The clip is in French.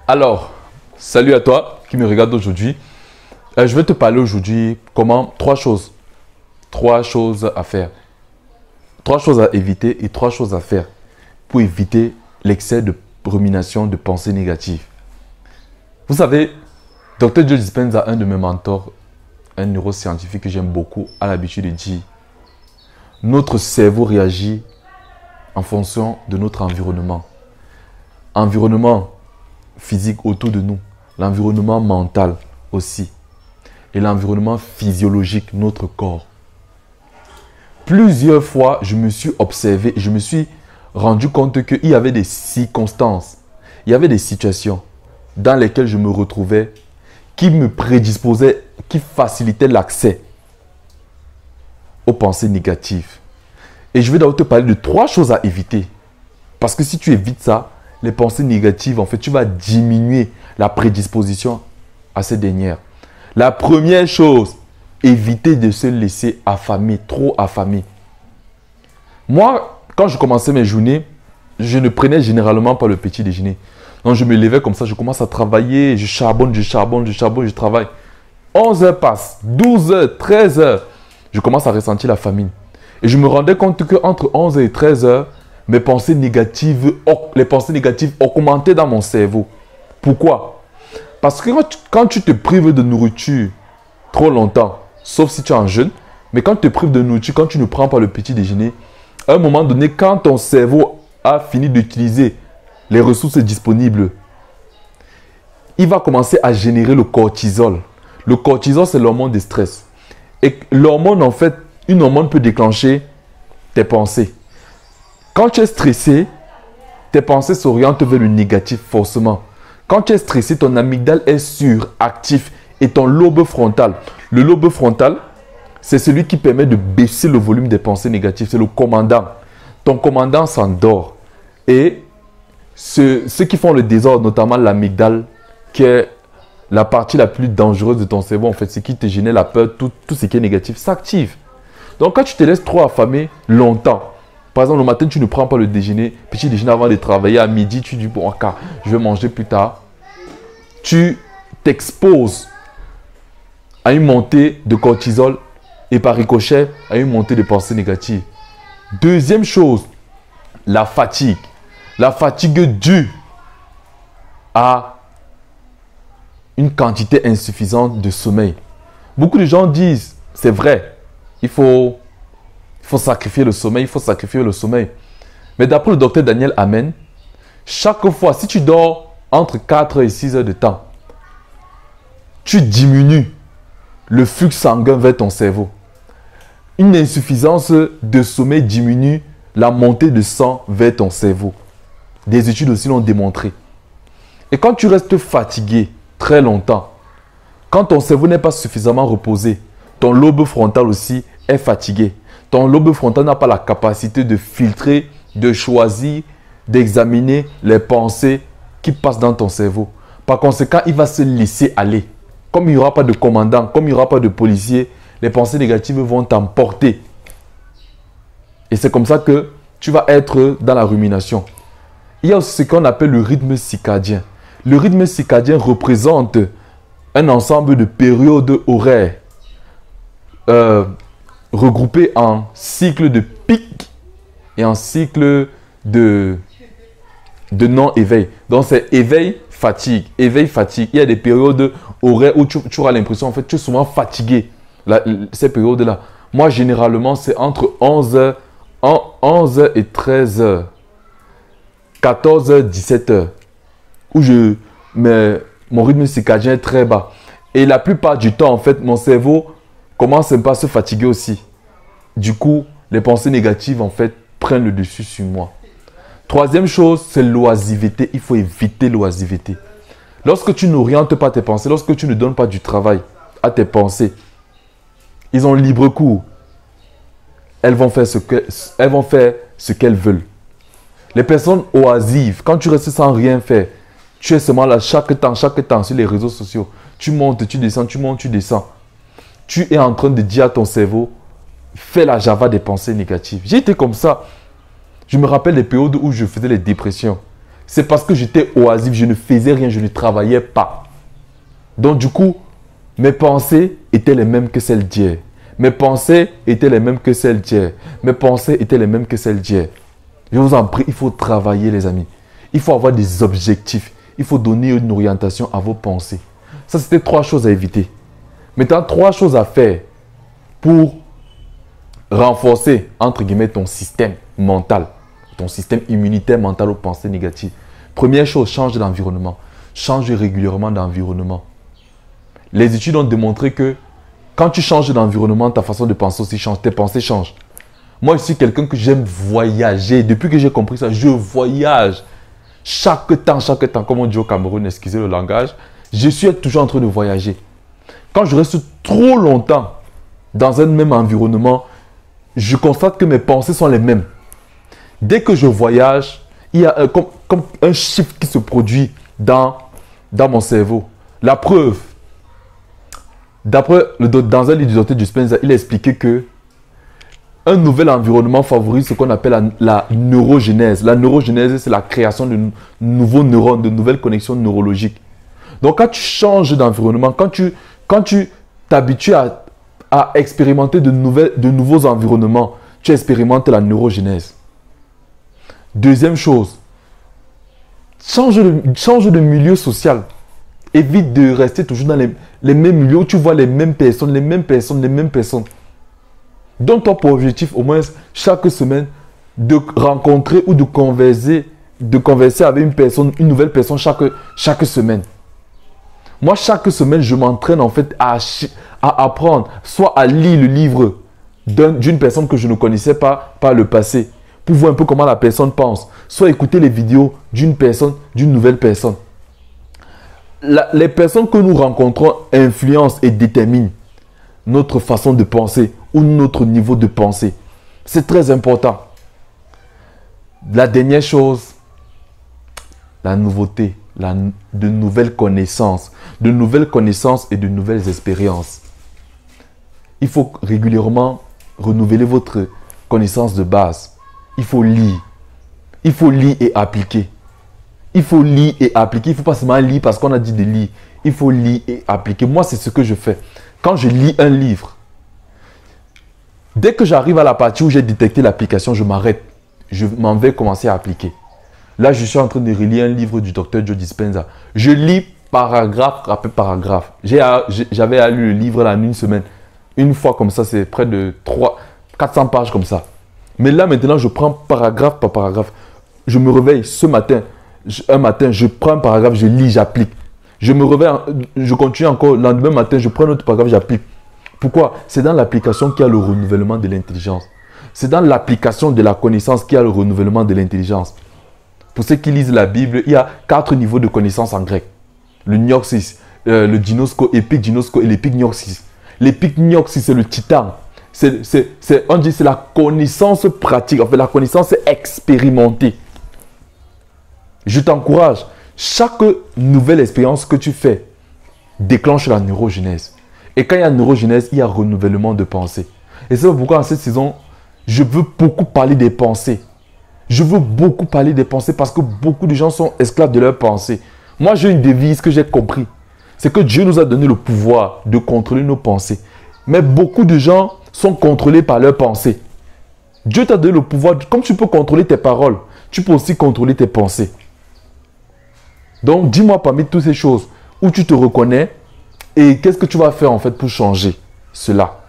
Alors, salut à toi qui me regarde aujourd'hui. Je vais te parler aujourd'hui comment trois choses à faire. Trois choses à éviter et trois choses à faire pour éviter l'excès de rumination, de pensées négatives. Vous savez, Dr. Joe Dispenza, un de mes mentors, un neuroscientifique que j'aime beaucoup, a l'habitude de dire notre cerveau réagit en fonction de notre environnement. Environnement physique autour de nous, l'environnement mental aussi, et l'environnement physiologique, notre corps. Plusieurs fois, je me suis observé, je me suis rendu compte qu'il y avait des circonstances, il y avait des situations dans lesquelles je me retrouvais qui me prédisposaient, qui facilitaient l'accès aux pensées négatives. Et je vais d'abord te parler de trois choses à éviter. Parce que si tu évites ça, les pensées négatives, en fait, tu vas diminuer la prédisposition à ces dernières. La première chose, éviter de se laisser affamer, trop affamer. Moi, quand je commençais mes journées, je ne prenais généralement pas le petit déjeuner. Donc, je me levais comme ça, je commence à travailler, je charbonne, je travaille. 11 heures passent, 12 heures, 13 heures. Je commence à ressentir la famine. Et je me rendais compte qu'entre 11 et 13 heures, les pensées négatives augmentaient dans mon cerveau. Pourquoi? Parce que quand tu te prives de nourriture trop longtemps, sauf si tu es en jeûne, mais quand tu te prives de nourriture, quand tu ne prends pas le petit déjeuner, à un moment donné, quand ton cerveau a fini d'utiliser les ressources disponibles, il va commencer à générer le cortisol. Le cortisol, c'est l'hormone de stress. Et l'hormone, en fait, une hormone peut déclencher tes pensées. Quand tu es stressé, tes pensées s'orientent vers le négatif forcément. Quand tu es stressé, ton amygdale est suractif et ton lobe frontal. Le lobe frontal, c'est celui qui permet de baisser le volume des pensées négatives. C'est le commandant. Ton commandant s'endort. Et ceux qui font le désordre, notamment l'amygdale, qui est la partie la plus dangereuse de ton cerveau, en fait, c'est qui te génère la peur, tout ce qui est négatif, s'active. Donc, quand tu te laisses trop affamer longtemps, par exemple, le matin, tu ne prends pas le déjeuner, petit déjeuner avant de travailler, à midi, tu dis, bon, ok, je vais manger plus tard. Tu t'exposes à une montée de cortisol et par ricochet, à une montée de pensées négatives. Deuxième chose, la fatigue. La fatigue due à une quantité insuffisante de sommeil. Beaucoup de gens disent, c'est vrai, il faut sacrifier le sommeil, Mais d'après le docteur Daniel Amen, chaque fois, si tu dors entre 4 et 6 heures de temps, tu diminues le flux sanguin vers ton cerveau. Une insuffisance de sommeil diminue la montée de sang vers ton cerveau. Des études aussi l'ont démontré. Et quand tu restes fatigué très longtemps, quand ton cerveau n'est pas suffisamment reposé, ton lobe frontal aussi est fatigué. Ton lobe frontal n'a pas la capacité de filtrer, de choisir, d'examiner les pensées qui passent dans ton cerveau. Par conséquent, il va se laisser aller. Comme il n'y aura pas de commandant, comme il n'y aura pas de policier, les pensées négatives vont t'emporter. Et c'est comme ça que tu vas être dans la rumination. Il y a aussi ce qu'on appelle le rythme circadien. Le rythme circadien représente un ensemble de périodes horaires regroupées en cycles de pic et en cycles de non-éveil. Donc c'est éveil, fatigue, éveil, fatigue. Il y a des périodes horaires où tu auras l'impression, en fait, tu es souvent fatigué. Ces périodes-là. Moi, généralement, c'est entre 11h et 13h. 14h, 17h. Où mon rythme circadien est très bas. Et la plupart du temps, en fait, mon cerveau commence un peu à se fatiguer aussi. Du coup, les pensées négatives, en fait, prennent le dessus sur moi. Troisième chose, c'est l'oisiveté. Il faut éviter l'oisiveté. Lorsque tu n'orientes pas tes pensées, lorsque tu ne donnes pas du travail à tes pensées, ils ont libre cours. Elles vont faire ce qu'elles veulent. Les personnes oisives, quand tu restes sans rien faire, tu es seulement là chaque temps sur les réseaux sociaux. Tu montes, tu descends, tu montes, tu descends. Tu es en train de dire à ton cerveau, fais la java des pensées négatives. J'ai été comme ça. Je me rappelle les périodes où je faisais les dépressions. c'est parce que j'étais oisif, je ne faisais rien, je ne travaillais pas. Donc du coup, mes pensées étaient les mêmes que celles d'hier. Mes pensées étaient les mêmes que celles d'hier. Mes pensées étaient les mêmes que celles d'hier. Je vous en prie, il faut travailler les amis. Il faut avoir des objectifs. Il faut donner une orientation à vos pensées. Ça, c'était 3 choses à éviter. Maintenant, 3 choses à faire pour renforcer, entre guillemets, ton système mental, ton système immunitaire mental aux pensées négatives. Première chose, change d'environnement. Change régulièrement d'environnement. Les études ont démontré que quand tu changes d'environnement, ta façon de penser aussi change, tes pensées changent. Moi, je suis quelqu'un que j'aime voyager. Depuis que j'ai compris ça, je voyage. Chaque temps, comme on dit au Cameroun, excusez le langage, je suis toujours en train de voyager. Quand je reste trop longtemps dans un même environnement, je constate que mes pensées sont les mêmes. Dès que je voyage, il y a comme un shift qui se produit dans mon cerveau. La preuve, dans un livre du Dr. Dispenza, il a expliqué que un nouvel environnement favorise ce qu'on appelle la neurogénèse. La neurogénèse, c'est la création de nouveaux neurones, de nouvelles connexions neurologiques. Donc, quand tu changes d'environnement, quand tu t'habitues à expérimenter de nouveaux environnements, tu expérimentes la neurogénèse. Deuxième chose, change de milieu social. Évite de rester toujours dans les mêmes milieux où tu vois les mêmes personnes. Donne-toi pour objectif au moins chaque semaine de rencontrer ou de converser avec une nouvelle personne chaque semaine. Moi, chaque semaine, je m'entraîne en fait à apprendre, soit à lire le livre d'une personne que je ne connaissais pas par le passé, pour voir un peu comment la personne pense, soit écouter les vidéos d'une nouvelle personne. Les personnes que nous rencontrons influencent et déterminent notre façon de penser ou notre niveau de pensée. C'est très important. La dernière chose, la nouveauté, de nouvelles connaissances et de nouvelles expériences. Il faut régulièrement renouveler votre connaissance de base. Il faut lire. Il faut lire et appliquer. Il faut lire et appliquer. Il ne faut pas seulement lire parce qu'on a dit de lire. Il faut lire et appliquer. Moi, c'est ce que je fais. Quand je lis un livre, dès que j'arrive à la partie où j'ai détecté l'application, je m'arrête. Je m'en vais commencer à appliquer. Là, je suis en train de relire un livre du Dr. Joe Dispenza. Je lis paragraphe après paragraphe. J'avais lu le livre là en une semaine. Une fois comme ça, c'est près de 400 pages comme ça. Mais là, maintenant, je prends paragraphe par paragraphe. Je me réveille ce matin. Un matin, je prends un paragraphe, je lis, j'applique. Je me réveille, je continue encore. Le lendemain matin, je prends un autre paragraphe, j'applique. Pourquoi? C'est dans l'application qu'il y a le renouvellement de l'intelligence. C'est dans l'application de la connaissance qu'il y a le renouvellement de l'intelligence. Pour ceux qui lisent la Bible, il y a 4 niveaux de connaissance en grec. Le gnosis, le ginosko, épiginosko et l'épignosis. L'épignosis, c'est le titan. On dit c'est la connaissance pratique, en fait la connaissance expérimentée. Je t'encourage, chaque nouvelle expérience que tu fais déclenche la neurogénèse. Et quand il y a neurogénèse, il y a renouvellement de pensée. Et c'est pourquoi en cette saison, je veux beaucoup parler des pensées. Je veux beaucoup parler des pensées parce que beaucoup de gens sont esclaves de leurs pensées. Moi, j'ai une devise que j'ai compris. C'est que Dieu nous a donné le pouvoir de contrôler nos pensées. Mais beaucoup de gens sont contrôlés par leurs pensées. Dieu t'a donné le pouvoir, comme tu peux contrôler tes paroles, tu peux aussi contrôler tes pensées. Donc, dis-moi parmi toutes ces choses où tu te reconnais et qu'est-ce que tu vas faire en fait pour changer cela.